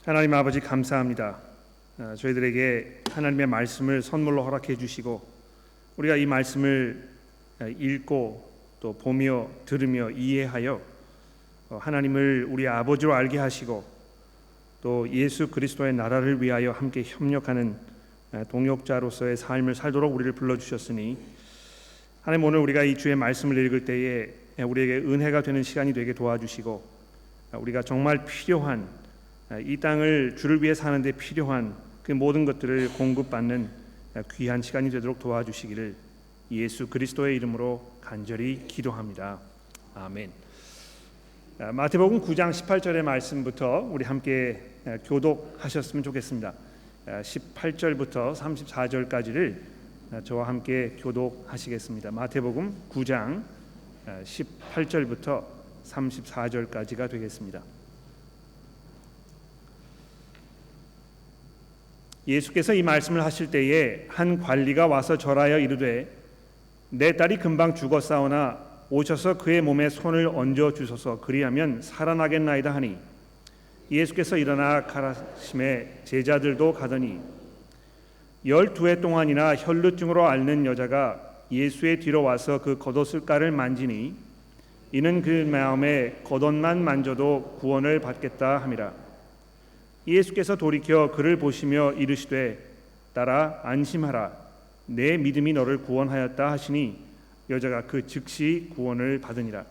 하나님 아버지 감사합니다. 저희들에게 하나님의 말씀을 선물로 허락해 주시고 우리가 이 말씀을 읽고 또 보며 들으며 이해하여 하나님을 우리 아버지로 알게 하시고 또 예수 그리스도의 나라를 위하여 함께 협력하는 동역자로서의 삶을 살도록 우리를 불러주셨으니 하나님, 오늘 우리가 이 주의 말씀을 읽을 때에 우리에게 은혜가 되는 시간이 되게 도와주시고 우리가 정말 필요한 이 땅을 주를 위해 사는데 필요한 그 모든 것들을 공급받는 귀한 시간이 되도록 도와주시기를 예수 그리스도의 이름으로 간절히 기도합니다. 아멘. 마태복음 9장 18절의 말씀부터 우리 함께 교독하셨으면 좋겠습니다. 18절부터 34절까지를 저와 함께 교독하시겠습니다. 마태복음 9장 18절부터 34절까지가 되겠습니다. 예수께서 이 말씀을 하실 때에 한 관리가 와서 절하여 이르되 내 딸이 금방 죽었사오나 오셔서 그의 몸에 손을 얹어 주소서. 그리하면 살아나겠나이다 하니 예수께서 일어나 가라심에 제자들도 가더니 12해 동안이나 혈루증으로 앓는 여자가 예수의 뒤로 와서 그 겉옷을가를 만지니 이는 그 마음에 겉옷만 만져도 구원을 받겠다 함이라. 예수께서 돌이켜 그를 보시며 이르시되 딸아 안심하라, 내 믿음이 너를 구원하였다 하시니 여자가 그 즉시 구원을 받으니라.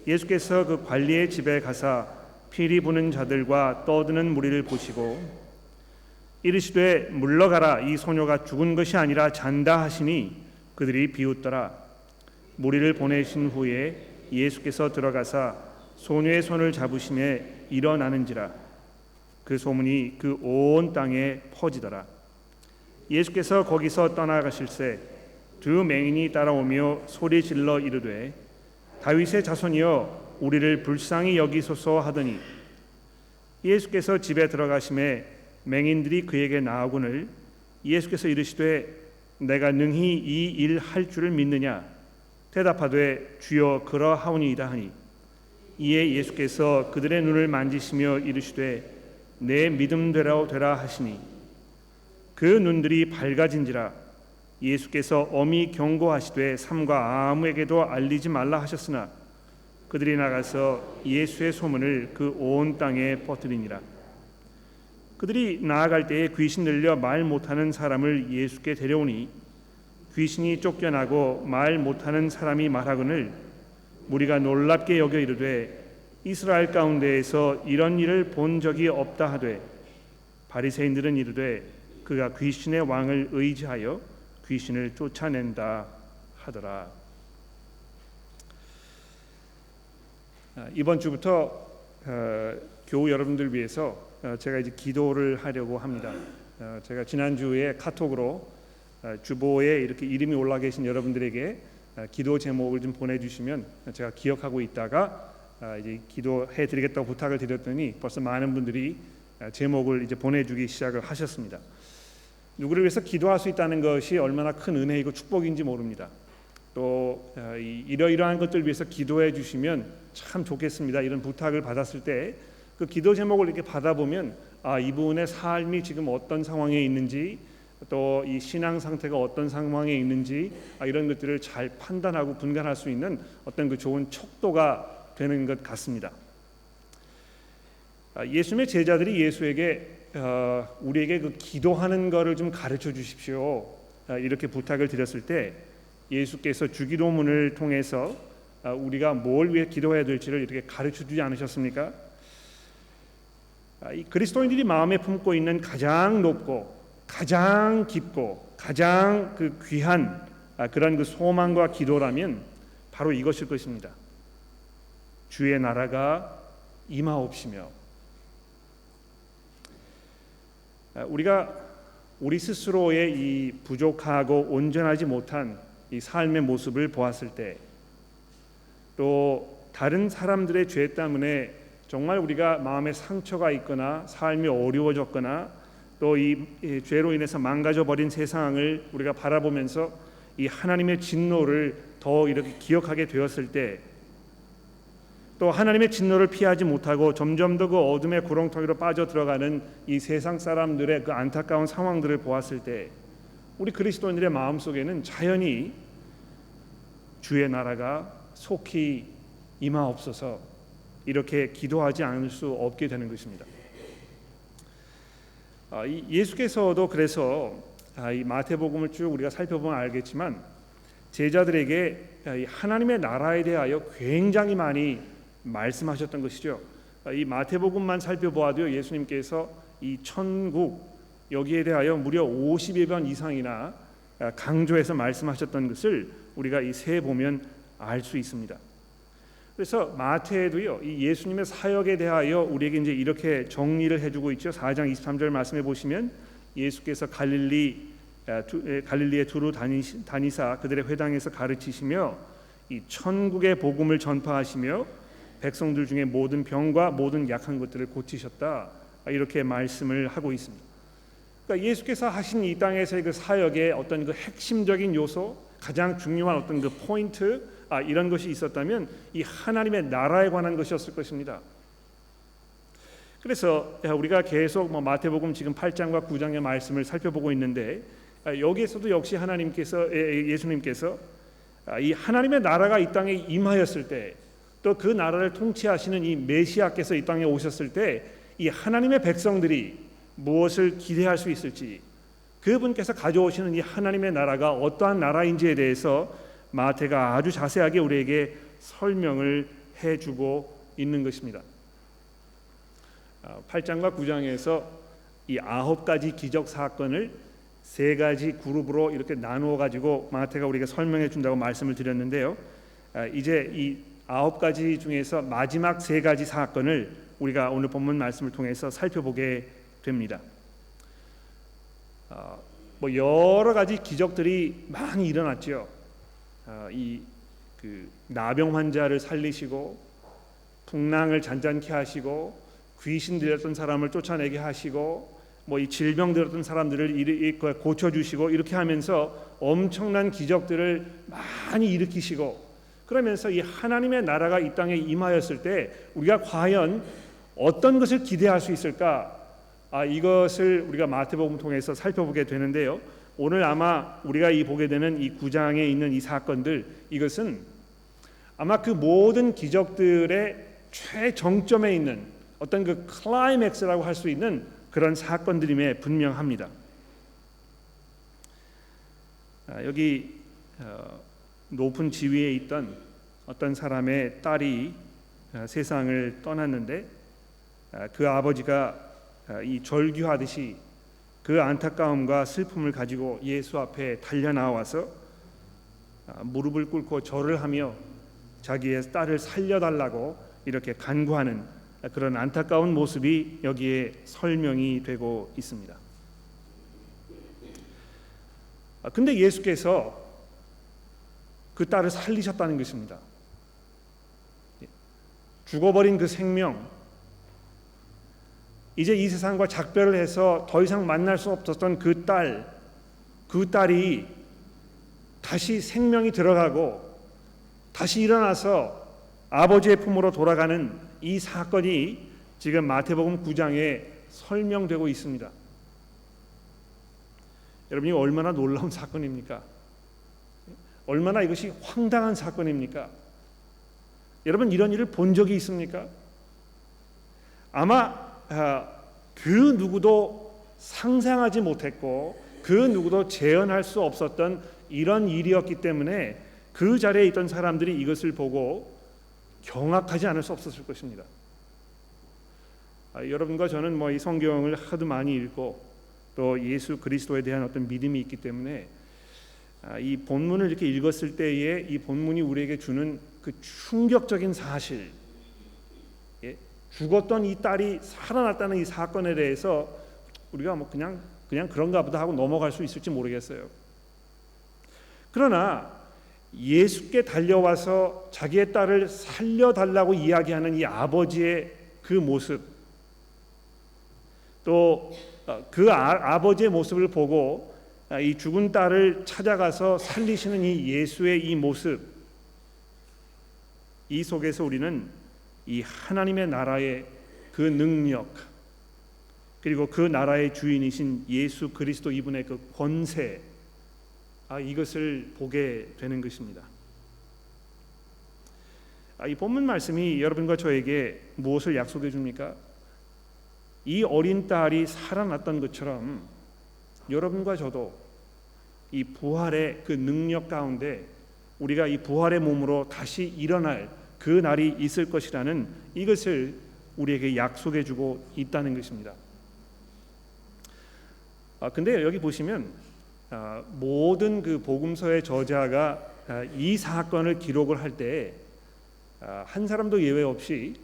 예수께서 그 관리의 집에 가사 피리 부는 자들과 떠드는 무리를 보시고 이르시되 물러가라, 이 소녀가 죽은 것이 아니라 잔다 하시니 그들이 비웃더라. 무리를 보내신 후에 예수께서 들어가사 소녀의 손을 잡으시매 일어나는지라. 그 소문이 그 온 땅에 퍼지더라. 예수께서 거기서 떠나가실새 두 맹인이 따라오며 소리질러 이르되 다윗의 자손이여 우리를 불쌍히 여기소서 하더니 예수께서 집에 들어가심에 맹인들이 그에게 나아오거늘 예수께서 이르시되 내가 능히 이 일 할 줄을 믿느냐. 대답하되 주여 그러하오니이다 하니 이에 예수께서 그들의 눈을 만지시며 이르시되 내 믿음대로 되라 하시니 그 눈들이 밝아진지라. 예수께서 엄히 경고하시되 삼가 아무에게도 알리지 말라 하셨으나 그들이 나가서 예수의 소문을 그 온 땅에 퍼뜨리니라. 그들이 나아갈 때에 귀신 들려 말 못하는 사람을 예수께 데려오니 귀신이 쫓겨나고 말 못하는 사람이 말하거늘 무리가 놀랍게 여겨 이르되 이스라엘 가운데에서 이런 일을 본 적이 없다 하되 바리새인들은 이르되 그가 귀신의 왕을 의지하여 귀신을 쫓아낸다 하더라. 이번 주부터 교우 여러분들 위해서 제가 이제 기도를 하려고 합니다. 제가 지난주에 카톡으로 주보에 이렇게 이름이 올라 계신 여러분들에게 기도 제목을 좀 보내주시면 제가 기억하고 있다가 이제 기도해 드리겠다고 부탁을 드렸더니 벌써 많은 분들이 제목을 이제 보내주기 시작을 하셨습니다. 누구를 위해서 기도할 수 있다는 것이 얼마나 큰 은혜이고 축복인지 모릅니다. 또 이러이러한 것들 위해서 기도해 주시면 참 좋겠습니다. 이런 부탁을 받았을 때 그 기도 제목을 이렇게 받아보면 이분의 삶이 지금 어떤 상황에 있는지 또 이 신앙 상태가 어떤 상황에 있는지 이런 것들을 잘 판단하고 분간할 수 있는 어떤 그 좋은 척도가 되는 것 같습니다. 예수님의 제자들이 예수에게 우리에게 그 기도하는 것을 좀 가르쳐 주십시오 이렇게 부탁을 드렸을 때 예수께서 주기도문을 통해서 우리가 뭘 위해 기도해야 될지를 이렇게 가르쳐 주지 않으셨습니까? 이 그리스도인들이 마음에 품고 있는 가장 높고 가장 깊고 가장 그 귀한 그런 그 소망과 기도라면 바로 이것일 것입니다. 주의 나라가 임하옵시며. 우리가 우리 스스로의 이 부족하고 온전하지 못한 이 삶의 모습을 보았을 때 또 다른 사람들의 죄 때문에 정말 우리가 마음에 상처가 있거나 삶이 어려워졌거나 또 이 죄로 인해서 망가져 버린 세상을 우리가 바라보면서 이 하나님의 진노를 더 이렇게 기억하게 되었을 때 또 하나님의 진노를 피하지 못하고 점점 더 그 어둠의 구렁텅이로 빠져 들어가는 이 세상 사람들의 그 안타까운 상황들을 보았을 때 우리 그리스도인들의 마음속에는 자연히 주의 나라가 속히 임하옵소서 이렇게 기도하지 않을 수 없게 되는 것입니다. 예수께서도 그래서 이 마태복음을 쭉 우리가 살펴보면 알겠지만 제자들에게 하나님의 나라에 대하여 굉장히 많이 말씀하셨던 것이죠. 이 마태복음만 살펴보아도 예수님께서 이 천국 여기에 대하여 무려 50여 번 이상이나 강조해서 말씀하셨던 것을 우리가 이 세 보면 알 수 있습니다. 그래서 마태에도요 이 예수님의 사역에 대하여 우리에게 이제 이렇게 정리를 해주고 있죠. 4장 23절 말씀해 보시면 예수께서 갈릴리에 두루 다니사 그들의 회당에서 가르치시며 이 천국의 복음을 전파하시며 백성들 중에 모든 병과 모든 약한 것들을 고치셨다 이렇게 말씀을 하고 있습니다. 그러니까 예수께서 하신 이 땅에서의 그 사역의 어떤 그 핵심적인 요소, 가장 중요한 어떤 그 포인트 이런 것이 있었다면 이 하나님의 나라에 관한 것이었을 것입니다. 그래서 우리가 계속 마태복음 지금 8장과 9장의 말씀을 살펴보고 있는데 여기에서도 역시 예수님께서 이 하나님의 나라가 이 땅에 임하였을 때 또 그 나라를 통치하시는 이 메시아께서 이 땅에 오셨을 때 이 하나님의 백성들이 무엇을 기대할 수 있을지 그분께서 가져오시는 이 하나님의 나라가 어떠한 나라인지에 대해서 마태가 아주 자세하게 우리에게 설명을 해주고 있는 것입니다. 8장과 9장에서 이 9가지 기적 사건을 3가지 그룹으로 이렇게 나누어 가지고 마태가 우리에게 설명해 준다고 말씀을 드렸는데요. 이제 이 9가지 중에서 마지막 3가지 사건을 우리가 오늘 본문 말씀을 통해서 살펴보게 됩니다. 여러 가지 기적들이 많이 일어났죠. 그 나병 환자를 살리시고 풍랑을 잔잔케 하시고 귀신 들렸던 사람을 쫓아내게 하시고 이 질병 들었던 사람들을 고쳐 주시고 이렇게 하면서 엄청난 기적들을 많이 일으키시고 그러면서 이 하나님의 나라가 이 땅에 임하였을 때 우리가 과연 어떤 것을 기대할 수 있을까? 이것을 우리가 마태복음 통해서 살펴보게 되는데요. 오늘 아마 우리가 보게 되는 이 9장에 있는 이 사건들 이것은 아마 그 모든 기적들의 최정점에 있는 어떤 그 클라이맥스라고 할 수 있는 그런 사건들임에 분명합니다. 여기 높은 지위에 있던 어떤 사람의 딸이 세상을 떠났는데 그 아버지가 이 절규하듯이 그 안타까움과 슬픔을 가지고 예수 앞에 달려 나와서 무릎을 꿇고 절을 하며 자기의 딸을 살려달라고 이렇게 간구하는 그런 안타까운 모습이 여기에 설명이 되고 있습니다. 근데 예수께서 그 딸을 살리셨다는 것입니다. 죽어버린 그 생명, 이제 이 세상과 작별을 해서 더 이상 만날 수 없었던 그 딸이 다시 생명이 들어가고 다시 일어나서 아버지의 품으로 돌아가는 이 사건이 지금 마태복음 9장에 설명되고 있습니다. 여러분이 얼마나 놀라운 사건입니까? 얼마나 이것이 황당한 사건입니까? 여러분 이런 일을 본 적이 있습니까? 아마 그 누구도 상상하지 못했고 그 누구도 재현할 수 없었던 이런 일이었기 때문에 그 자리에 있던 사람들이 이것을 보고 경악하지 않을 수 없었을 것입니다. 여러분과 저는 이 성경을 하도 많이 읽고 또 예수 그리스도에 대한 어떤 믿음이 있기 때문에 이 본문을 이렇게 읽었을 때에 이 본문이 우리에게 주는 그 충격적인 사실, 죽었던 이 딸이 살아났다는 이 사건에 대해서 우리가 그냥 그런가 보다 하고 넘어갈 수 있을지 모르겠어요. 그러나 예수께 달려와서 자기의 딸을 살려달라고 이야기하는 이 아버지의 그 모습, 또 그 아버지의 모습을 보고 이 죽은 딸을 찾아가서 살리시는 이 예수의 이 모습, 이 속에서 우리는 이 하나님의 나라의 그 능력, 그리고 그 나라의 주인이신 예수 그리스도 이분의 그 권세, 이것을 보게 되는 것입니다. 이 본문 말씀이 여러분과 저에게 무엇을 약속해 줍니까? 이 어린 딸이 살아났던 것처럼 여러분과 저도 이 부활의 그 능력 가운데 우리가 이 부활의 몸으로 다시 일어날 그 날이 있을 것이라는 이것을 우리에게 약속해 주고 있다는 것입니다. 근데 여기 보시면 모든 그 복음서의 저자가 이 사건을 기록을 할 때 한 사람도 예외 없이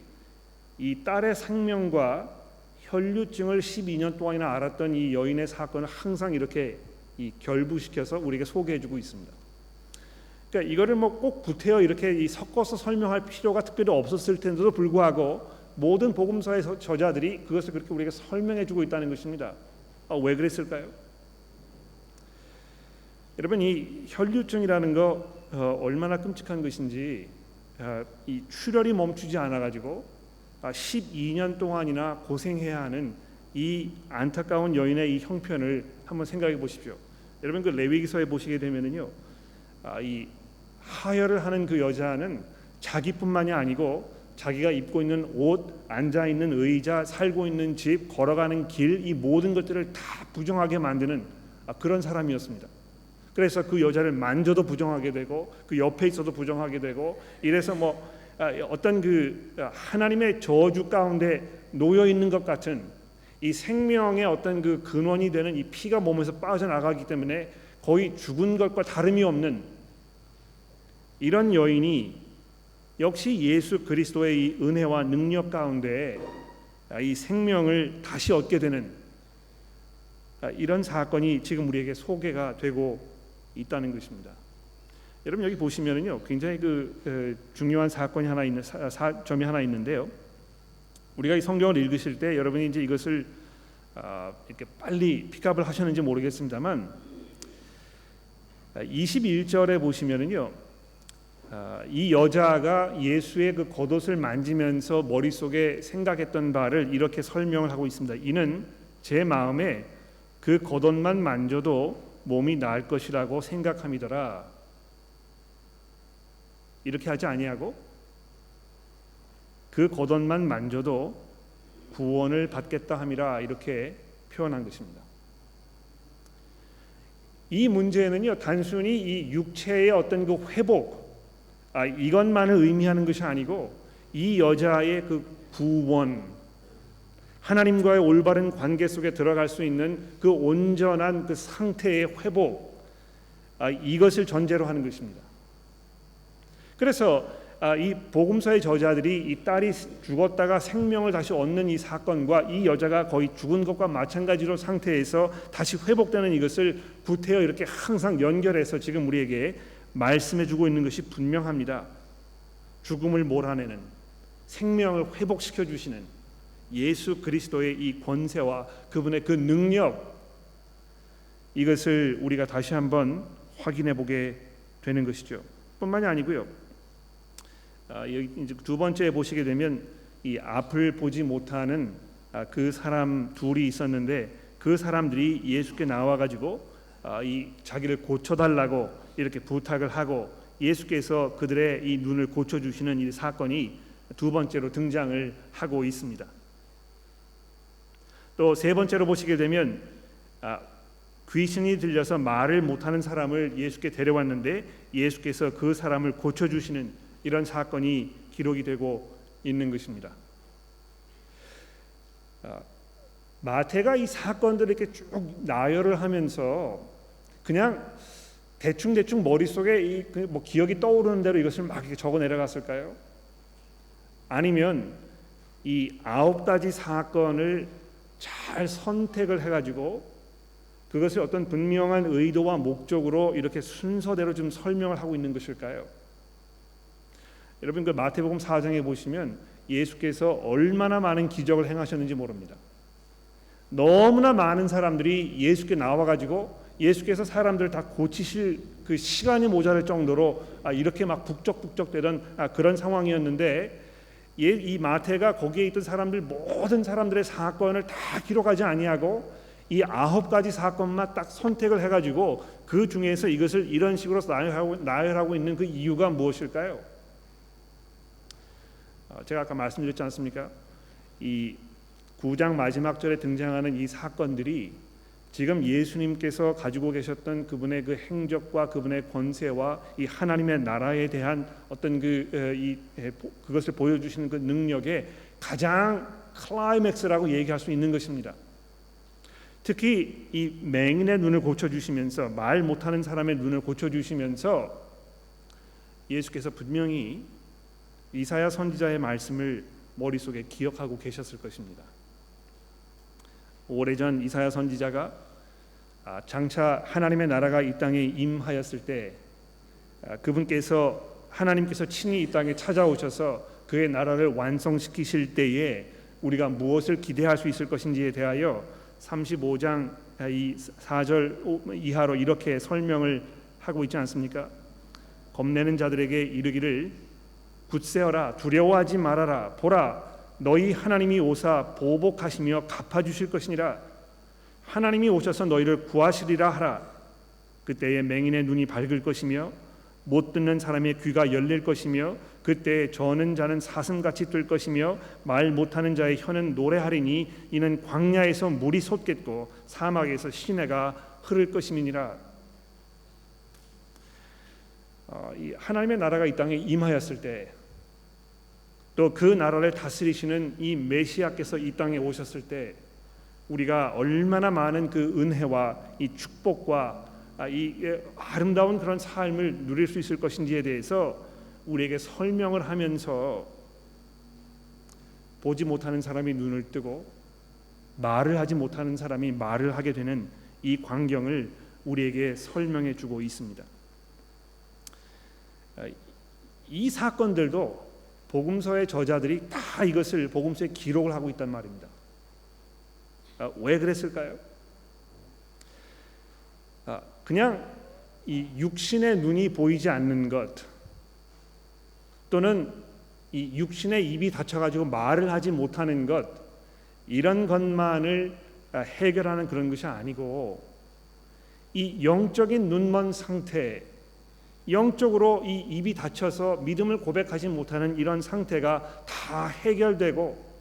이 딸의 생명과 혈류증을 12년 동안이나 앓았던 이 여인의 사건을 항상 이렇게 결부시켜서 우리에게 소개해주고 있습니다. 그러니까 이거를 뭐 꼭 구태여 이렇게 섞어서 설명할 필요가 특별히 없었을 텐데도 불구하고 모든 복음서의 저자들이 그것을 그렇게 우리에게 설명해주고 있다는 것입니다. 왜 그랬을까요? 여러분, 이 혈류증이라는 거 얼마나 끔찍한 것인지 이 출혈이 멈추지 않아가지고 12년 동안이나 고생해야 하는 이 안타까운 여인의 이 형편을 한번 생각해 보십시오. 여러분, 그 레위기서에 보시게 되면은요, 이 하혈을 하는 그 여자는 자기뿐만이 아니고 자기가 입고 있는 옷, 앉아 있는 의자, 살고 있는 집, 걸어가는 길, 이 모든 것들을 다 부정하게 만드는 그런 사람이었습니다. 그래서 그 여자를 만져도 부정하게 되고 그 옆에 있어도 부정하게 되고, 이래서 어떤 그 하나님의 저주 가운데 놓여 있는 것 같은 이 생명의 어떤 그 근원이 되는 이 피가 몸에서 빠져나가기 때문에 거의 죽은 것과 다름이 없는 이런 여인이 역시 예수 그리스도의 이 은혜와 능력 가운데 이 생명을 다시 얻게 되는 이런 사건이 지금 우리에게 소개가 되고 있다는 것입니다. 여러분, 여기 보시면은요, 굉장히 중요한 사건이 하나 있는 점이 하나 있는데요. 우리가 이 성경을 읽으실 때 여러분이 이제 이것을 이렇게 빨리 픽업을 하셨는지 모르겠습니다만 21절에 보시면은요, 이 여자가 예수의 그 겉옷을 만지면서 머릿속에 생각했던 바를 이렇게 설명을 하고 있습니다. 이는 제 마음에 그 겉옷만 만져도 몸이 나을 것이라고 생각함이더라. 이렇게 하지 아니하고 그 겉옷만 만져도 구원을 받겠다 함이라, 이렇게 표현한 것입니다. 이 문제는요, 단순히 이 육체의 어떤 그 회복, 이것만을 의미하는 것이 아니고 이 여자의 그 구원, 하나님과의 올바른 관계 속에 들어갈 수 있는 그 온전한 그 상태의 회복, 이것을 전제로 하는 것입니다. 그래서 이 복음서의 저자들이 이 딸이 죽었다가 생명을 다시 얻는 이 사건과 이 여자가 거의 죽은 것과 마찬가지로 상태에서 다시 회복되는 이것을 구태여 이렇게 항상 연결해서 지금 우리에게 말씀해주고 있는 것이 분명합니다. 죽음을 몰아내는, 생명을 회복시켜 주시는 예수 그리스도의 이 권세와 그분의 그 능력, 이것을 우리가 다시 한번 확인해 보게 되는 것이죠. 뿐만이 아니고요, 여기 이제 두 번째 보시게 되면 이 앞을 보지 못하는 그 사람 둘이 있었는데, 그 사람들이 예수께 나와 가지고 이 자기를 고쳐달라고 이렇게 부탁을 하고 예수께서 그들의 이 눈을 고쳐주시는 이 사건이 두 번째로 등장을 하고 있습니다. 또 세 번째로 보시게 되면 귀신이 들려서 말을 못하는 사람을 예수께 데려왔는데 예수께서 그 사람을 고쳐주시는 이런 사건이 기록이 되고 있는 것입니다. 마태가 이 사건들을 이렇게 쭉 나열을 하면서 그냥 대충 머릿속에 뭐 기억이 떠오르는 대로 이것을 막 이렇게 적어 내려갔을까요? 아니면 이 9가지 사건을 잘 선택을 해가지고 그것을 어떤 분명한 의도와 목적으로 이렇게 순서대로 좀 설명을 하고 있는 것일까요? 여러분, 그 마태복음 4장에 보시면 예수께서 얼마나 많은 기적을 행하셨는지 모릅니다. 너무나 많은 사람들이 예수께 나와가지고 예수께서 사람들을 다 고치실 그 시간이 모자랄 정도로 이렇게 막 북적북적되던 그런 상황이었는데 이 마태가 거기에 있던 사람들 모든 사람들의 사건을 다 기록하지 아니하고 이 9가지 사건만 딱 선택을 해가지고 그 중에서 이것을 이런 식으로 나열하고 있는 그 이유가 무엇일까요? 제가 아까 말씀드렸지 않습니까? 이 9장 마지막 절에 등장하는 이 사건들이 지금 예수님께서 가지고 계셨던 그분의 그 행적과 그분의 권세와 이 하나님의 나라에 대한 어떤 그것을 보여주시는 그 능력의 가장 클라이맥스라고 얘기할 수 있는 것입니다. 특히 이 맹인의 눈을 고쳐주시면서, 말 못하는 사람의 눈을 고쳐주시면서 예수께서 분명히 이사야 선지자의 말씀을 머릿속에 기억하고 계셨을 것입니다. 오래전 이사야 선지자가 장차 하나님의 나라가 이 땅에 임하였을 때 하나님께서 친히 이 땅에 찾아오셔서 그의 나라를 완성시키실 때에 우리가 무엇을 기대할 수 있을 것인지에 대하여 35장 이 4절 이하로 이렇게 설명을 하고 있지 않습니까? 겁내는 자들에게 이르기를 굳세어라, 두려워하지 말아라. 보라, 너희 하나님이 오사 보복하시며 갚아주실 것이니라. 하나님이 오셔서 너희를 구하시리라 하라. 그때에 맹인의 눈이 밝을 것이며 못 듣는 사람의 귀가 열릴 것이며 그때에 저는 자는 사슴같이 뜰 것이며 말 못하는 자의 혀는 노래하리니 이는 광야에서 물이 솟겠고 사막에서 시내가 흐를 것임이니라. 이 하나님의 나라가 이 땅에 임하였을 때, 또 그 나라를 다스리시는 이 메시아께서 이 땅에 오셨을 때 우리가 얼마나 많은 그 은혜와 이 축복과 이 아름다운 그런 삶을 누릴 수 있을 것인지에 대해서 우리에게 설명을 하면서 보지 못하는 사람이 눈을 뜨고 말을 하지 못하는 사람이 말을 하게 되는 이 광경을 우리에게 설명해 주고 있습니다. 이 사건들도 복음서의 저자들이 다 이것을 복음서에 기록을 하고 있단 말입니다. 왜 그랬을까요? 그냥 이 육신의 눈이 보이지 않는 것, 또는 이 육신의 입이 닫혀가지고 말을 하지 못하는 것, 이런 것만을 해결하는 그런 것이 아니고 이 영적인 눈먼 상태, 영적으로 이 입이 닫혀서 믿음을 고백하지 못하는 이런 상태가 다 해결되고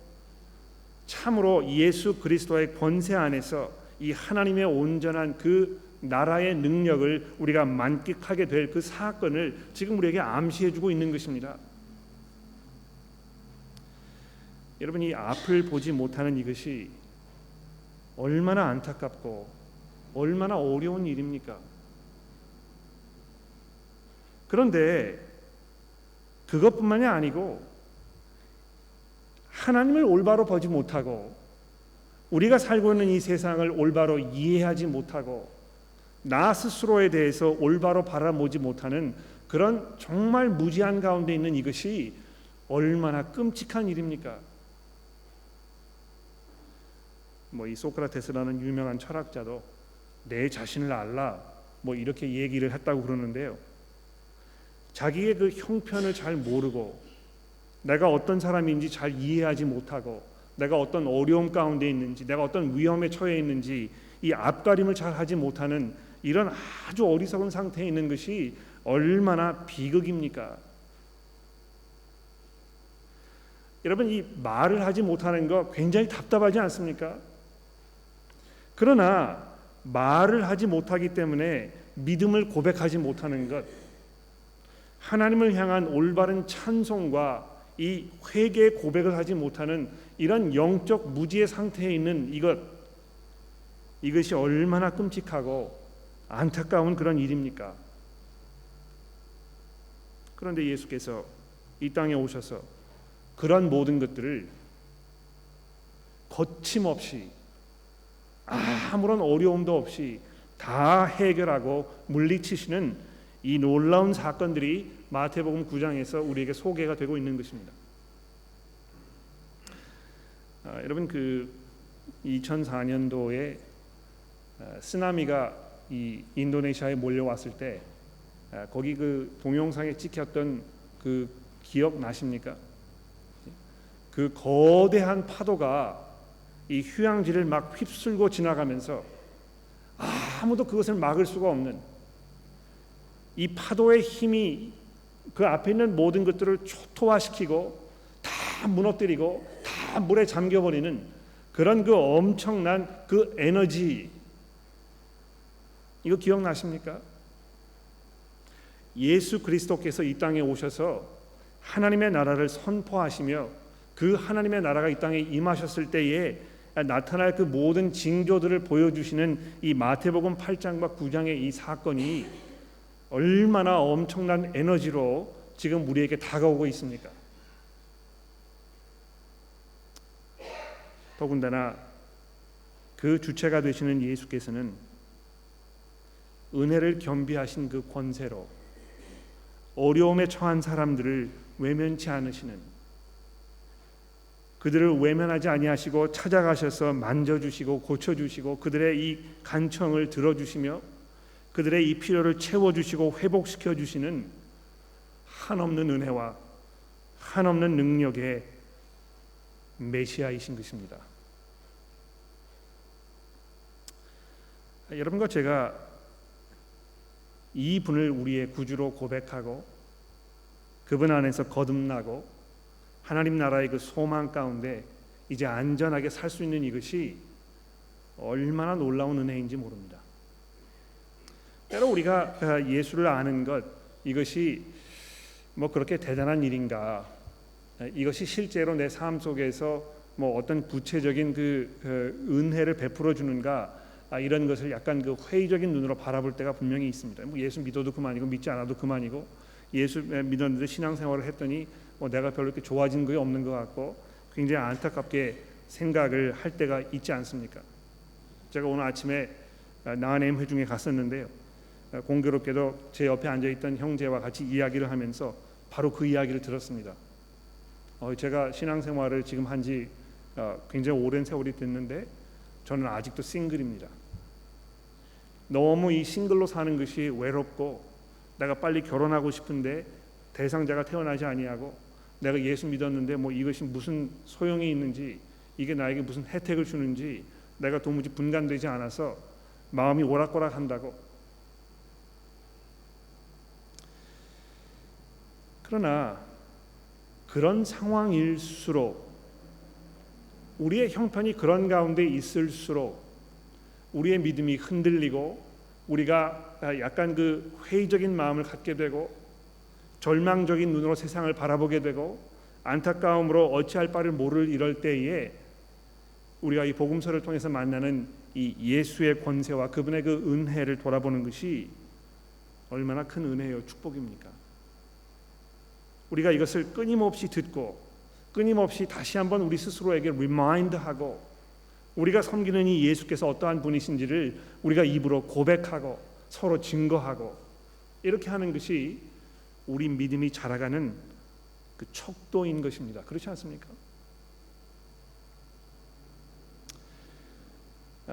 참으로 예수 그리스도의 권세 안에서 이 하나님의 온전한 그 나라의 능력을 우리가 만끽하게 될 그 사건을 지금 우리에게 암시해주고 있는 것입니다. 여러분, 이 앞을 보지 못하는 이것이 얼마나 안타깝고 얼마나 어려운 일입니까? 그런데 그것뿐만이 아니고 하나님을 올바로 보지 못하고 우리가 살고 있는 이 세상을 올바로 이해하지 못하고 나 스스로에 대해서 올바로 바라보지 못하는 그런 정말 무지한 가운데 있는 이것이 얼마나 끔찍한 일입니까? 이 소크라테스라는 유명한 철학자도 내 자신을 알라 이렇게 얘기를 했다고 그러는데요. 자기의 그 형편을 잘 모르고 내가 어떤 사람인지 잘 이해하지 못하고 내가 어떤 어려움 가운데 있는지, 내가 어떤 위험에 처해 있는지 이 앞가림을 잘 하지 못하는 이런 아주 어리석은 상태에 있는 것이 얼마나 비극입니까? 여러분, 이 말을 하지 못하는 거 굉장히 답답하지 않습니까? 그러나 말을 하지 못하기 때문에 믿음을 고백하지 못하는 것, 하나님을 향한 올바른 찬송과 이 회개의 고백을 하지 못하는 이런 영적 무지의 상태에 있는 이것이 얼마나 끔찍하고 안타까운 그런 일입니까? 그런데 예수께서 이 땅에 오셔서 그런 모든 것들을 거침없이 아무런 어려움도 없이 다 해결하고 물리치시는 이 놀라운 사건들이 마태복음 9장에서 우리에게 소개가 되고 있는 것입니다. 여러분, 2004년도에 쓰나미가 이 인도네시아에 몰려왔을 때 거기 그 동영상에 찍혔던 그 기억 나십니까? 그 거대한 파도가 이 휴양지를 막 휩쓸고 지나가면서 아무도 그것을 막을 수가 없는 이 파도의 힘이 그 앞에 있는 모든 것들을 초토화시키고 다 무너뜨리고 다 물에 잠겨버리는 그런 그 엄청난 그 에너지, 이거 기억나십니까? 예수 그리스도께서 이 땅에 오셔서 하나님의 나라를 선포하시며 그 하나님의 나라가 이 땅에 임하셨을 때에 나타날 그 모든 징조들을 보여주시는 이 마태복음 8장과 9장의 이 사건이 얼마나 엄청난 에너지로 지금 우리에게 다가오고 있습니까? 더군다나 그 주체가 되시는 예수께서는 은혜를 겸비하신 그 권세로 어려움에 처한 사람들을 외면치 않으시는, 그들을 외면하지 아니하시고 찾아가셔서 만져주시고 고쳐주시고 그들의 이 간청을 들어주시며 그들의 이 필요를 채워주시고 회복시켜주시는 한없는 은혜와 한없는 능력의 메시아이신 것입니다. 여러분과 제가 이 분을 우리의 구주로 고백하고 그분 안에서 거듭나고 하나님 나라의 그 소망 가운데 이제 안전하게 살 수 있는 이것이 얼마나 놀라운 은혜인지 모릅니다. 때로 우리가 예수를 아는 것, 이것이 뭐 그렇게 대단한 일인가, 이것이 실제로 내 삶 속에서 뭐 어떤 구체적인 그 은혜를 베풀어 주는가, 이런 것을 약간 그 회의적인 눈으로 바라볼 때가 분명히 있습니다. 뭐 예수 믿어도 그만이고 믿지 않아도 그만이고, 예수 믿었는데 신앙생활을 했더니 뭐 내가 별로 이렇게 좋아진 게 없는 것 같고 굉장히 안타깝게 생각을 할 때가 있지 않습니까? 제가 오늘 아침에 나은엠 회중에 갔었는데요, 공교롭게도 제 옆에 앉아있던 형제와 같이 이야기를 하면서 바로 그 이야기를 들었습니다. 제가 신앙생활을 지금 한지 굉장히 오랜 세월이 됐는데 저는 아직도 싱글입니다. 너무 이 싱글로 사는 것이 외롭고 내가 빨리 결혼하고 싶은데 대상자가 태어나지 아니하고 내가 예수 믿었는데 뭐 이것이 무슨 소용이 있는지, 이게 나에게 무슨 혜택을 주는지 내가 도무지 분간되지 않아서 마음이 오락가락한다고. 그러나 그런 상황일수록, 우리의 형편이 그런 가운데 있을수록 우리의 믿음이 흔들리고 우리가 약간 그 회의적인 마음을 갖게 되고 절망적인 눈으로 세상을 바라보게 되고 안타까움으로 어찌할 바를 모를 이럴 때에 우리가 이 복음서를 통해서 만나는 이 예수의 권세와 그분의 그 은혜를 돌아보는 것이 얼마나 큰 은혜요 축복입니까? 우리가 이것을 끊임없이 듣고 끊임없이 다시 한번 우리 스스로에게 리마인드하고 우리가 섬기는 이 예수께서 어떠한 분이신지를 우리가 입으로 고백하고 서로 증거하고 이렇게 하는 것이 우리 믿음이 자라가는 그 척도인 것입니다. 그렇지 않습니까?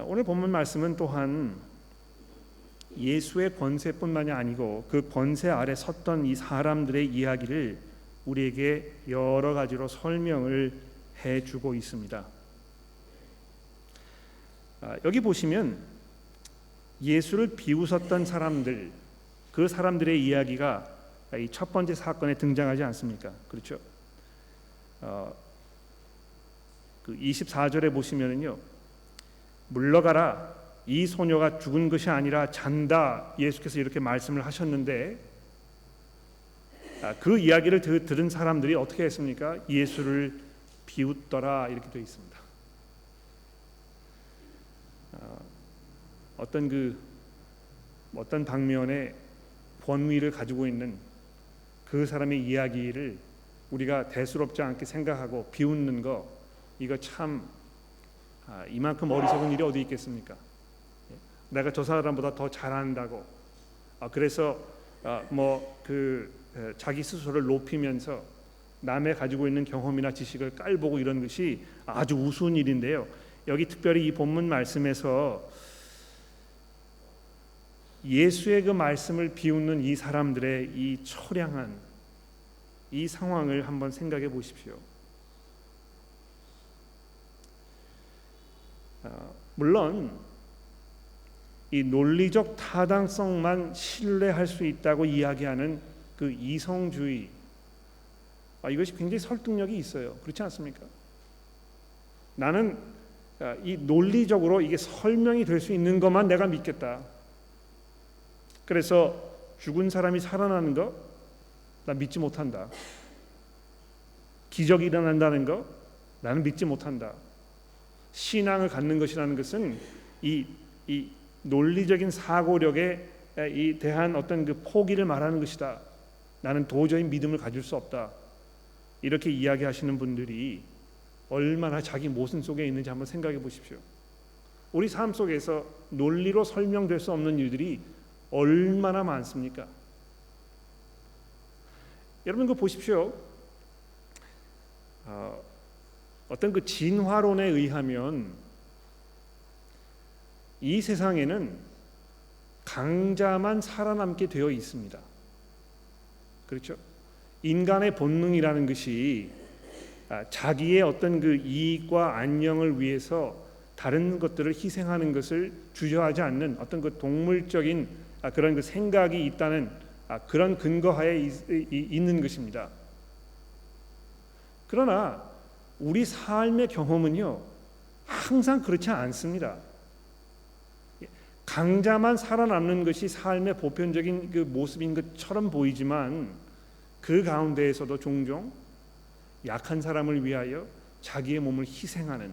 오늘 본문 말씀은 또한 예수의 권세뿐만이 아니고 그 권세 아래 섰던 이 사람들의 이야기를 우리에게 여러 가지로 설명을 해주고 있습니다. 여기 보시면 예수를 비웃었던 사람들, 그 사람들의 이야기가 이 첫 번째 사건에 등장하지 않습니까? 그렇죠? 그 24절에 보시면은요, 물러가라, 이 소녀가 죽은 것이 아니라 잔다, 예수께서 이렇게 말씀을 하셨는데 그 이야기를 들은 사람들이 어떻게 했습니까? 예수를 비웃더라 이렇게 되어 있습니다. 어떤 방면의 권위를 가지고 있는 그 사람의 이야기를 우리가 대수롭지 않게 생각하고 비웃는 거, 이거 참 이만큼 어리석은 일이 어디 있겠습니까? 내가 저 사람보다 더 잘한다고 그래서 자기 스스로를 높이면서 남의 가지고 있는 경험이나 지식을 깔보고 이런 것이 아주 우스운 일인데요. 여기 특별히 이 본문 말씀에서 예수의 그 말씀을 비웃는 이 사람들의 이 처량한 이 상황을 한번 생각해 보십시오. 물론 이 논리적 타당성만 신뢰할 수 있다고 이야기하는 그 이성주의, 이것이 굉장히 설득력이 있어요. 그렇지 않습니까? 나는 이 논리적으로 이게 설명이 될 수 있는 것만 내가 믿겠다. 그래서 죽은 사람이 살아나는 거 나 믿지 못한다. 기적이 일어난다는 거 나는 믿지 못한다. 신앙을 갖는 것이라는 것은 이 논리적인 사고력에 대한 어떤 그 포기를 말하는 것이다. 나는 도저히 믿음을 가질 수 없다. 이렇게 이야기하시는 분들이 얼마나 자기 모순 속에 있는지 한번 생각해 보십시오. 우리 삶 속에서 논리로 설명될 수 없는 일들이 얼마나 많습니까? 여러분 그 보십시오. 어떤 그 진화론에 의하면 이 세상에는 강자만 살아남게 되어 있습니다. 그렇죠? 인간의 본능이라는 것이 자기의 어떤 그 이익과 안녕을 위해서 다른 것들을 희생하는 것을 주저하지 않는 어떤 그 동물적인 그런 그 생각이 있다는 그런 근거하에 있는 것입니다. 그러나 우리 삶의 경험은요 항상 그렇지 않습니다. 강자만 살아남는 것이 삶의 보편적인 그 모습인 것처럼 보이지만 그 가운데에서도 종종 약한 사람을 위하여 자기의 몸을 희생하는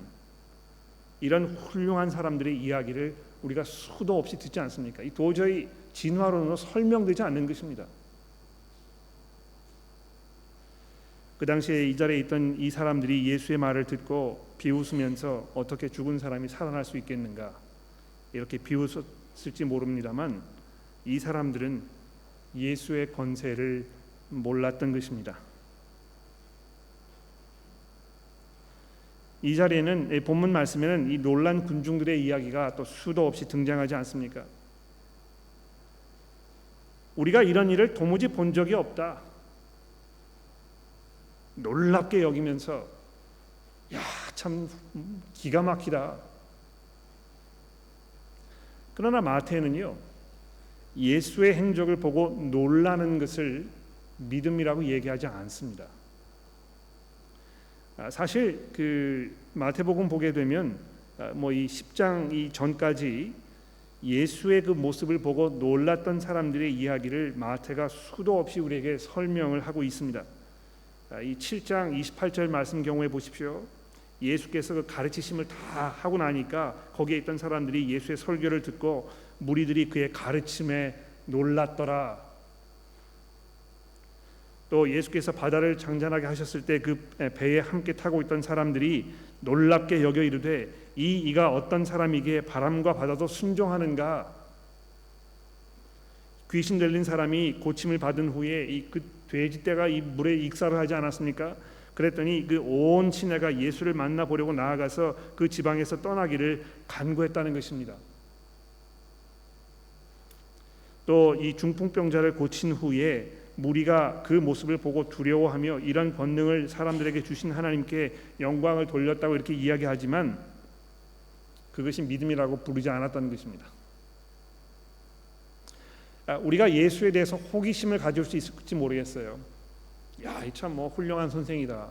이런 훌륭한 사람들의 이야기를 우리가 수도 없이 듣지 않습니까? 이 도저히 진화론으로 설명되지 않는 것입니다. 그 당시에 이 자리에 있던 이 사람들이 예수의 말을 듣고 비웃으면서 어떻게 죽은 사람이 살아날 수 있겠는가 이렇게 비웃었을지 모릅니다만 이 사람들은 예수의 권세를 몰랐던 것입니다. 이 자리에는 본문 말씀에는 이 놀란 군중들의 이야기가 또 수도 없이 등장하지 않습니까? 우리가 이런 일을 도무지 본 적이 없다. 놀랍게 여기면서 야, 참 기가 막히다. 그러나 마태는요. 예수의 행적을 보고 놀라는 것을 믿음이라고 얘기하지 않습니다. 사실 그 마태복음 보게 되면 이 10장 이 전까지 예수의 그 모습을 보고 놀랐던 사람들의 이야기를 마태가 수도 없이 우리에게 설명을 하고 있습니다. 이 7장 28절 말씀 경우에 보십시오. 예수께서 그 가르치심을 다 하고 나니까 거기에 있던 사람들이 예수의 설교를 듣고 무리들이 그의 가르침에 놀랐더라. 또 예수께서 바다를 장전하게 하셨을 때 그 배에 함께 타고 있던 사람들이 놀랍게 여겨 이르되 이가 어떤 사람이기에 바람과 바다도 순종하는가. 귀신 들린 사람이 고침을 받은 후에 그 돼지떼가 이 물에 익사를 하지 않았습니까? 그랬더니 그 온 시내가 예수를 만나보려고 나아가서 그 지방에서 떠나기를 간구했다는 것입니다. 또 이 중풍병자를 고친 후에 무리가 그 모습을 보고 두려워하며 이런 권능을 사람들에게 주신 하나님께 영광을 돌렸다고 이렇게 이야기하지만 그것이 믿음이라고 부르지 않았다는 것입니다. 우리가 예수에 대해서 호기심을 가질 수 있을지 모르겠어요. 야, 이 참 훌륭한 선생이다.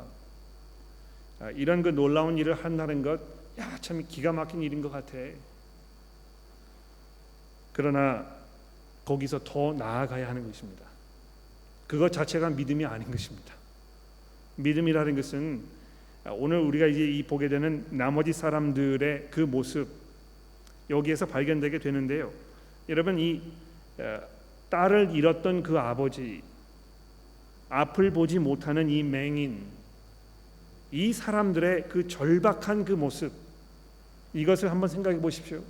이런 그 놀라운 일을 한다는 것, 야, 참 기가 막힌 일인 것 같아. 그러나 거기서 더 나아가야 하는 것입니다. 그것 자체가 믿음이 아닌 것입니다. 믿음이라는 것은 오늘 우리가 이제 보게 되는 나머지 사람들의 그 모습 여기에서 발견되게 되는데요. 여러분 이 딸을 잃었던 그 아버지, 앞을 보지 못하는 이 맹인, 이 사람들의 그 절박한 그 모습 이것을 한번 생각해 보십시오.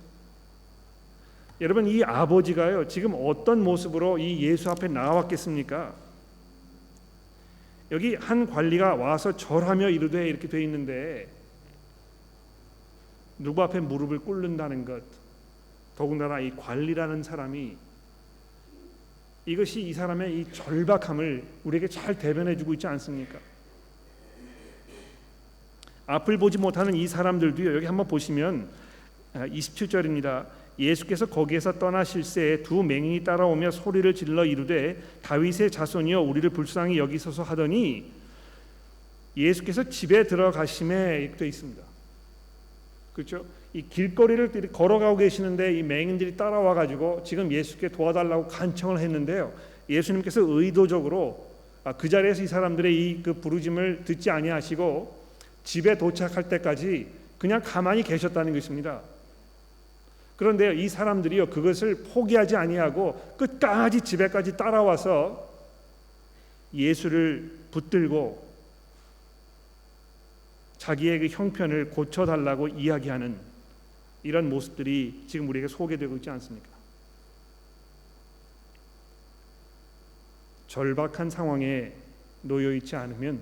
여러분 이 아버지가요 지금 어떤 모습으로 이 예수 앞에 나왔겠습니까? 여기 한 관리가 와서 절하며 이르되 이렇게 돼 있는데 누구 앞에 무릎을 꿇는다는 것, 더군다나 이 관리라는 사람이 이것이 이 사람의 이 절박함을 우리에게 잘 대변해주고 있지 않습니까? 앞을 보지 못하는 이 사람들도요. 여기 한번 보시면 27절입니다. 예수께서 거기에서 떠나실새 두 맹인이 따라오며 소리를 질러 이르되 다윗의 자손이여 우리를 불쌍히 여기소서 하더니 예수께서 집에 들어가심에 되어 있습니다. 그렇죠? 이 길거리를 걸어가고 계시는데 이 맹인들이 따라와 가지고 지금 예수께 도와달라고 간청을 했는데요. 예수님께서 의도적으로 그 자리에서 이 사람들의 그 부르짐을 듣지 아니하시고 집에 도착할 때까지 그냥 가만히 계셨다는 것입니다. 그런데요, 이 사람들이요 그것을 포기하지 아니하고 끝까지 집에까지 따라와서 예수를 붙들고 자기의 그 형편을 고쳐달라고 이야기하는 이런 모습들이 지금 우리에게 소개되고 있지 않습니까? 절박한 상황에 놓여 있지 않으면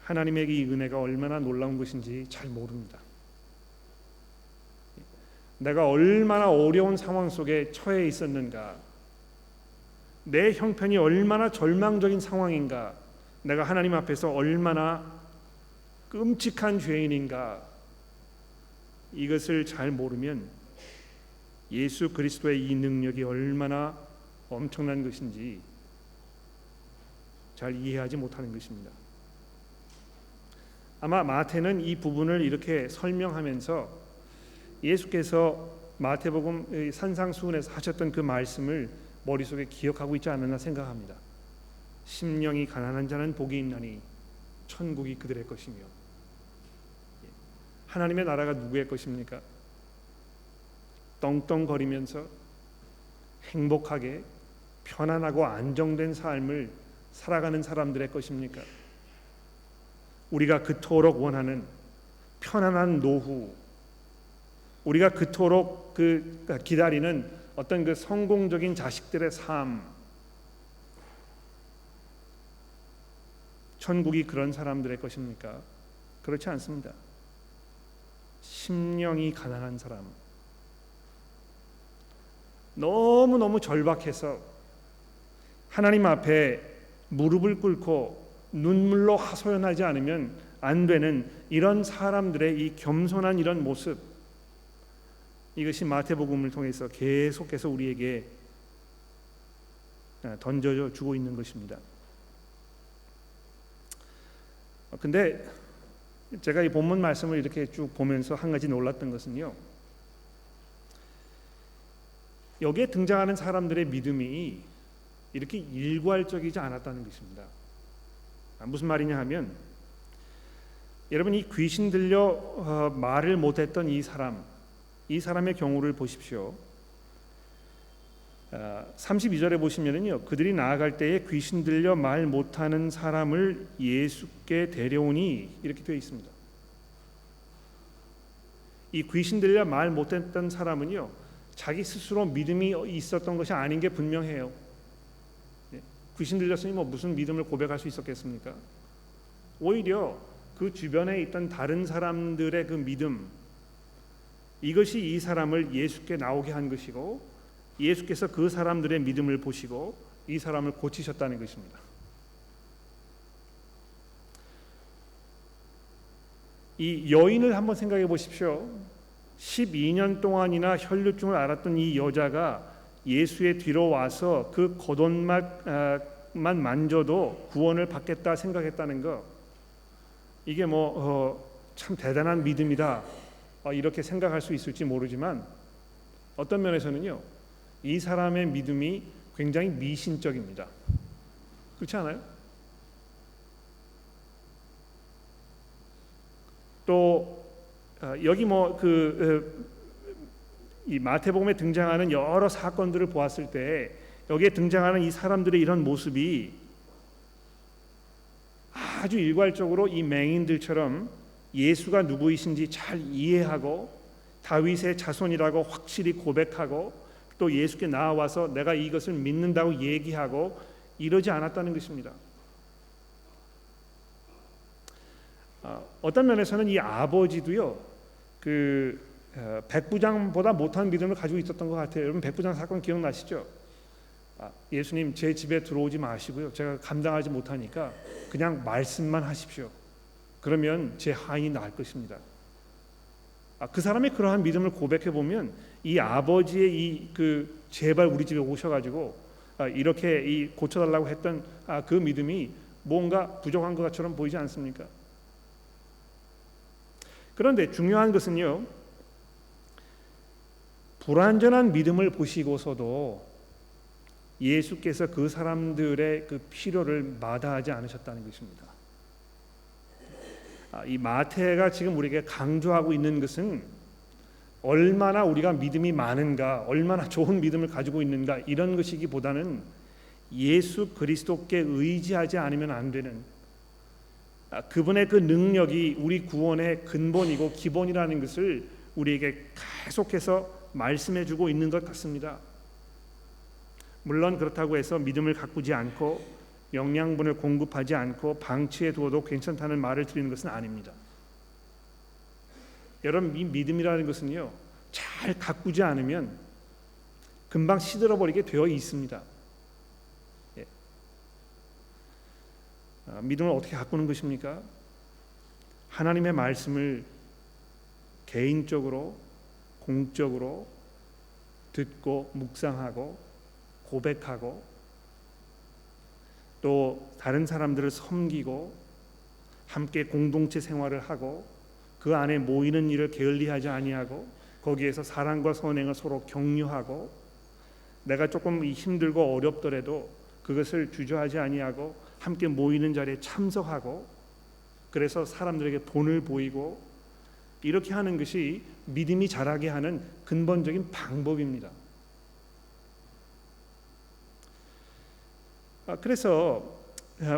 하나님에게 이 은혜가 얼마나 놀라운 것인지 잘 모릅니다. 내가 얼마나 어려운 상황 속에 처해 있었는가, 내 형편이 얼마나 절망적인 상황인가, 내가 하나님 앞에서 얼마나 끔찍한 죄인인가, 이것을 잘 모르면 예수 그리스도의 이 능력이 얼마나 엄청난 것인지 잘 이해하지 못하는 것입니다. 아마 마태는 이 부분을 이렇게 설명하면서 예수께서 마태복음 산상수훈에서 하셨던 그 말씀을 머릿속에 기억하고 있지 않았나 생각합니다. 심령이 가난한 자는 복이 있나니 천국이 그들의 것이며. 하나님의 나라가 누구의 것입니까? 떵떵거리면서 행복하게 편안하고 안정된 삶을 살아가는 사람들의 것입니까? 우리가 그토록 원하는 편안한 노후, 우리가 그토록 기다리는 어떤 그 성공적인 자식들의 삶, 천국이 그런 사람들의 것입니까? 그렇지 않습니다. 심령이 가난한 사람, 너무너무 절박해서 하나님 앞에 무릎을 꿇고 눈물로 하소연하지 않으면 안 되는 이런 사람들의 이 겸손한 이런 모습, 이것이 마태복음을 통해서 계속해서 우리에게 던져져 주고 있는 것입니다. 근데 제가 이 본문 말씀을 이렇게 쭉 보면서 한 가지 놀랐던 것은요, 여기에 등장하는 사람들의 믿음이 이렇게 일괄적이지 않았다는 것입니다. 무슨 말이냐 하면, 여러분 이 귀신 들려 말을 못했던 이 사람의 경우를 보십시오. 32절에 보시면은요, 그들이 나아갈 때에 귀신 들려 말 못하는 사람을 예수께 데려오니 이렇게 되어 있습니다. 이 귀신 들려 말 못했던 사람은요, 자기 스스로 믿음이 있었던 것이 아닌 게 분명해요. 귀신 들렸으니 무슨 믿음을 고백할 수 있었겠습니까? 오히려 그 주변에 있던 다른 사람들의 그 믿음, 이것이 이 사람을 예수께 나오게 한 것이고, 예수께서 그 사람들의 믿음을 보시고 이 사람을 고치셨다는 것입니다. 이 여인을 한번 생각해 보십시오. 12년 동안이나 혈류증을 앓았던 이 여자가 예수의 뒤로 와서 그 겉옷만 만져도 구원을 받겠다 생각했다는 거, 이게 참 대단한 믿음이다, 이렇게 생각할 수 있을지 모르지만 어떤 면에서는요, 이 사람의 믿음이 굉장히 미신적입니다. 그렇지 않아요? 또 여기 이 마태복음에 등장하는 여러 사건들을 보았을 때 여기에 등장하는 이 사람들의 이런 모습이 아주 일괄적으로 이 맹인들처럼 예수가 누구이신지 잘 이해하고 다윗의 자손이라고 확실히 고백하고 또 예수께 나와서 내가 이것을 믿는다고 얘기하고 이러지 않았다는 것입니다. 어떤 면에서는 이 아버지도요, 백부장보다 못한 믿음을 가지고 있었던 것 같아요. 여러분 백부장 사건 기억나시죠? 예수님 제 집에 들어오지 마시고요, 제가 감당하지 못하니까 그냥 말씀만 하십시오. 그러면 제 하인이 나을 것입니다. 그 사람의 그러한 믿음을 고백해 보면 이 아버지의 제발 우리 집에 오셔가지고 이렇게 이 고쳐달라고 했던 그 믿음이 뭔가 부족한 것처럼 보이지 않습니까? 그런데 중요한 것은요, 불완전한 믿음을 보시고서도 예수께서 그 사람들의 그 필요를 마다하지 않으셨다는 것입니다. 이 마태가 지금 우리에게 강조하고 있는 것은 얼마나 우리가 믿음이 많은가, 얼마나 좋은 믿음을 가지고 있는가, 이런 것이기보다는 예수 그리스도께 의지하지 않으면 안 되는, 그분의 그 능력이 우리 구원의 근본이고 기본이라는 것을 우리에게 계속해서 말씀해주고 있는 것 같습니다. 물론 그렇다고 해서 믿음을 가꾸지 않고 영양분을 공급하지 않고 방치해 두어도 괜찮다는 말을 드리는 것은 아닙니다. 여러분, 이 믿음이라는 것은요, 잘 가꾸지 않으면 금방 시들어버리게 되어 있습니다. 믿음을 어떻게 가꾸는 것입니까? 하나님의 말씀을 개인적으로 공적으로 듣고 묵상하고 고백하고 또 다른 사람들을 섬기고 함께 공동체 생활을 하고 그 안에 모이는 일을 게을리하지 아니하고 거기에서 사랑과 선행을 서로 격려하고 내가 조금 힘들고 어렵더라도 그것을 주저하지 아니하고 함께 모이는 자리에 참석하고 그래서 사람들에게 본을 보이고 이렇게 하는 것이 믿음이 자라게 하는 근본적인 방법입니다. 그래서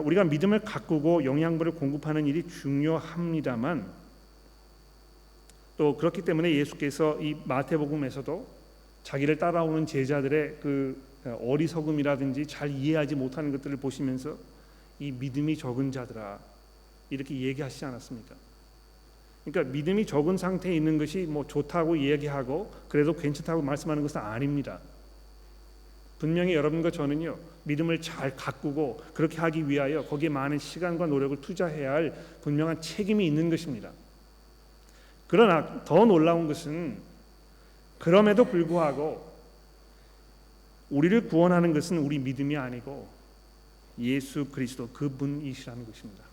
우리가 믿음을 가꾸고 영양분을 공급하는 일이 중요합니다만 또 그렇기 때문에 예수께서 이 마태복음에서도 자기를 따라오는 제자들의 그 어리석음이라든지 잘 이해하지 못하는 것들을 보시면서 이 믿음이 적은 자들아 이렇게 얘기하시지 않았습니까? 그러니까 믿음이 적은 상태에 있는 것이 뭐 좋다고 얘기하고 그래도 괜찮다고 말씀하는 것은 아닙니다. 분명히 여러분과 저는요 믿음을 잘 가꾸고 그렇게 하기 위하여 거기에 많은 시간과 노력을 투자해야 할 분명한 책임이 있는 것입니다. 그러나 더 놀라운 것은 그럼에도 불구하고 우리를 구원하는 것은 우리 믿음이 아니고 예수 그리스도 그분이시라는 것입니다.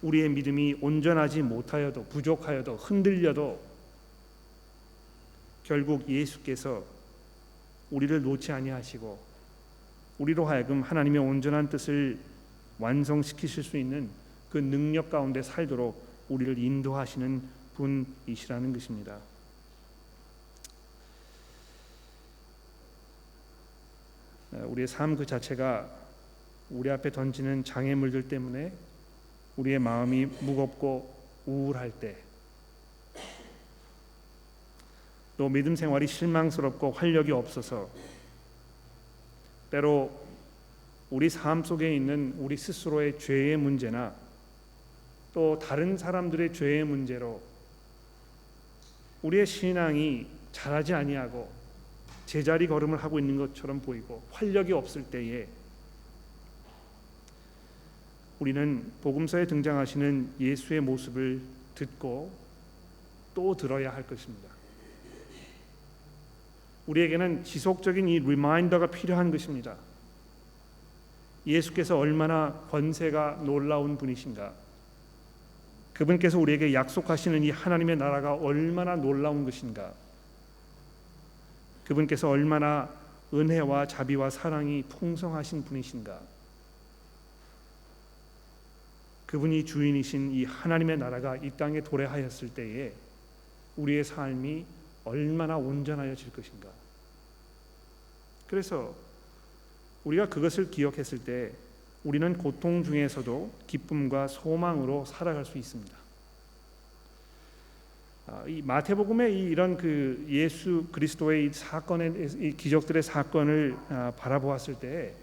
우리의 믿음이 온전하지 못하여도 부족하여도 흔들려도 결국 예수께서 우리를 놓지 아니하시고 우리로 하여금 하나님의 온전한 뜻을 완성시키실 수 있는 그 능력 가운데 살도록 우리를 인도하시는 분이시라는 것입니다. 우리의 삶 그 자체가 우리 앞에 던지는 장애물들 때문에 우리의 마음이 무겁고 우울할 때, 또 믿음 생활이 실망스럽고 활력이 없어서 때로 우리 삶 속에 있는 우리 스스로의 죄의 문제나 또 다른 사람들의 죄의 문제로 우리의 신앙이 자라지 아니하고 제자리 걸음을 하고 있는 것처럼 보이고 활력이 없을 때에 우리는 복음서에 등장하시는 예수의 모습을 듣고 또 들어야 할 것입니다. 우리에게는 지속적인 이 리마인더가 필요한 것입니다. 예수께서 얼마나 권세가 놀라운 분이신가, 그분께서 우리에게 약속하시는 이 하나님의 나라가 얼마나 놀라운 것인가, 그분께서 얼마나 은혜와 자비와 사랑이 풍성하신 분이신가, 그분이 주인이신 이 하나님의 나라가 이 땅에 도래하였을 때에 우리의 삶이 얼마나 온전하여질 것인가. 그래서 우리가 그것을 기억했을 때 우리는 고통 중에서도 기쁨과 소망으로 살아갈 수 있습니다. 이 마태복음의 이런 그 예수 그리스도의 이 사건의 이 기적들의 사건을 바라보았을 때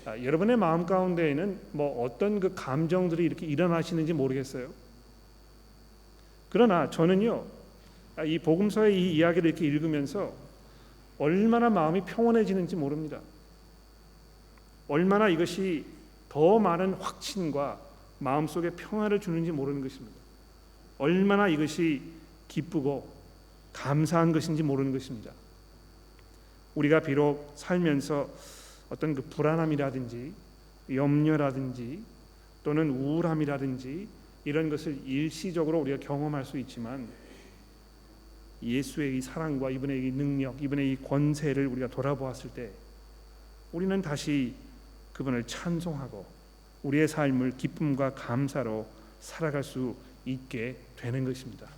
여러분의 마음 가운데에는 뭐 어떤 그 감정들이 이렇게 일어나시는지 모르겠어요. 그러나 저는요 이 복음서의 이 이야기를 이렇게 읽으면서 얼마나 마음이 평온해지는지 모릅니다. 얼마나 이것이 더 많은 확신과 마음속에 평화를 주는지 모르는 것입니다. 얼마나 이것이 기쁘고 감사한 것인지 모르는 것입니다. 우리가 비록 살면서 어떤 그 불안함이라든지 염려라든지 또는 우울함이라든지 이런 것을 일시적으로 우리가 경험할 수 있지만 예수의 이 사랑과 이분의 이 능력, 이분의 이 권세를 우리가 돌아보았을 때 우리는 다시 그분을 찬송하고 우리의 삶을 기쁨과 감사로 살아갈 수 있게 되는 것입니다.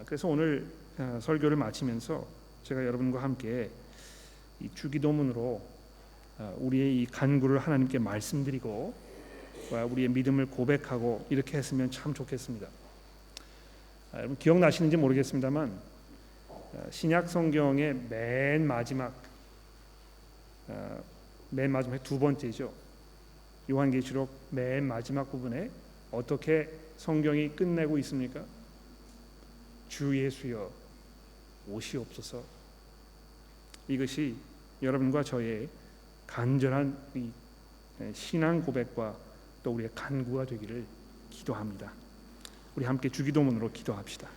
그래서 오늘 설교를 마치면서 제가 여러분과 함께 이 주기도문으로 우리의 이 간구를 하나님께 말씀드리고 우리의 믿음을 고백하고 이렇게 했으면 참 좋겠습니다. 여러분 기억나시는지 모르겠습니다만 신약 성경의 맨 마지막 두 번째죠. 요한계시록 맨 마지막 부분에 어떻게 성경이 끝내고 있습니까? 주 예수여 오시옵소서. 이것이 여러분과 저의 간절한 이 신앙 고백과 또 우리의 간구가 되기를 기도합니다. 우리 함께 주기도문으로 기도합시다.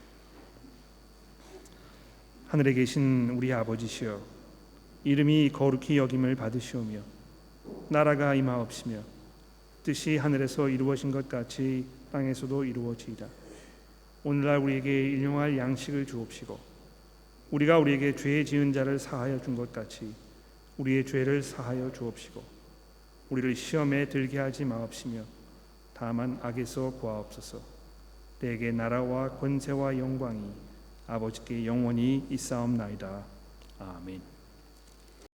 하늘에 계신 우리 아버지시여, 이름이 거룩히 여김을 받으시오며 나라가 임하옵시며 뜻이 하늘에서 이루어진 것 같이 땅에서도 이루어지이다. 오늘날 우리에게 일용할 양식을 주옵시고 우리가 우리에게 죄 지은 자를 사하여 준 것 같이 우리의 죄를 사하여 주옵시고 우리를 시험에 들게 하지 마옵시며 다만 악에서 구하옵소서. 내게 나라와 권세와 영광이 아버지께 영원히 있사옵나이다. 아멘.